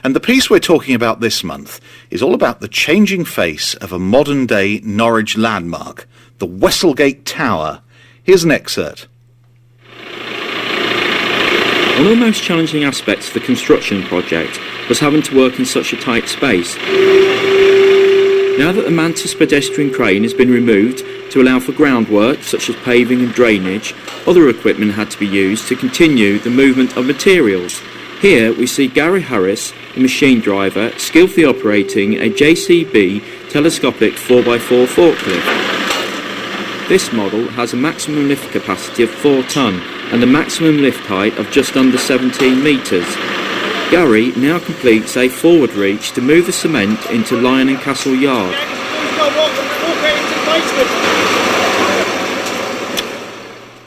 And the piece we're talking about this month is all about the changing face of a modern-day Norwich landmark, the Westlegate Tower. Here's an excerpt. One of the most challenging aspects of the construction project was having to work in such a tight space. Now that the Mantis pedestrian crane has been removed to allow for groundwork such as paving and drainage, other equipment had to be used to continue the movement of materials. Here we see Gary Harris, the machine driver, skillfully operating a JCB telescopic 4x4 forklift. This model has a maximum lift capacity of 4 tonne and a maximum lift height of just under 17 metres. Gary now completes a forward reach to move the cement into Lion and Castle Yard.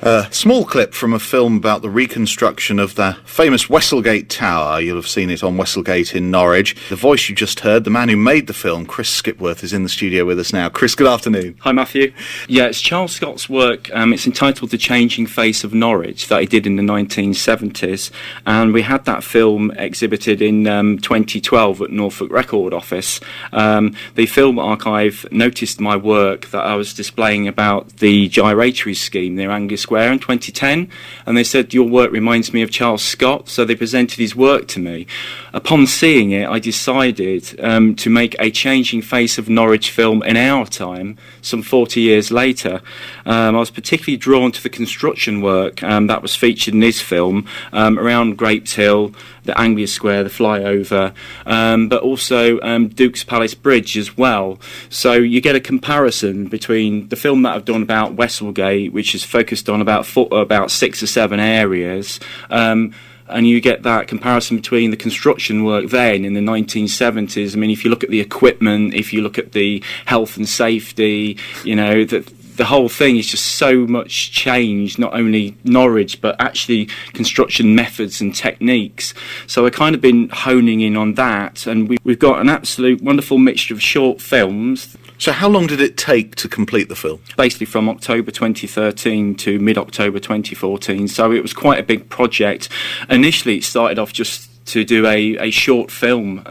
A small clip from a film about the reconstruction of the famous Westlegate Tower. You'll have seen it on Westlegate in Norwich. The voice you just heard, the man who made the film, Chris Skipworth, is in the studio with us now. Chris, good afternoon. Hi, Matthew. Yeah, it's Charles Scott's work. It's entitled The Changing Face of Norwich, that he did in the 1970s. And we had that film exhibited in 2012 at Norfolk Record Office. The Film Archive noticed my work that I was displaying about the gyratory scheme near Anglia Square in 2010, and they said, your work reminds me of Charles Scott, so they presented his work to me. Upon seeing it, I decided to make a changing face of Norwich film in our time, some 40 years later. I was particularly drawn to the construction work that was featured in this film around Grapes Hill, the Anglia Square, the flyover, but also Duke's Palace Bridge as well. So you get a comparison between the film that I've done about Westlegate, which is focused on about 6 or 7 areas, and you get that comparison between the construction work then in the 1970s. I mean, if you look at the equipment, if you look at the health and safety, you know, the whole thing is just so much changed, not only Norwich, but actually construction methods and techniques. So I've kind of been honing in on that, and we've got an absolute wonderful mixture of short films. So how long did it take to complete the film? Basically from October 2013 to mid-October 2014, so it was quite a big project. Initially it started off just to do a short film,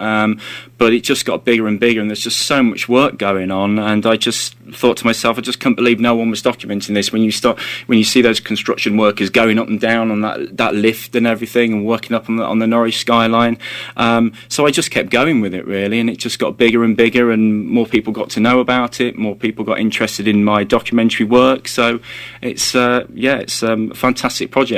but it just got bigger and bigger, and there's just so much work going on, and I just thought to myself, I just couldn't believe no one was documenting this. When you see those construction workers going up and down on that lift and everything, and working up on the Norwich skyline, so I just kept going with it really, and it just got bigger and bigger, and more people got to know about it, more people got interested in my documentary work, so it's a fantastic project.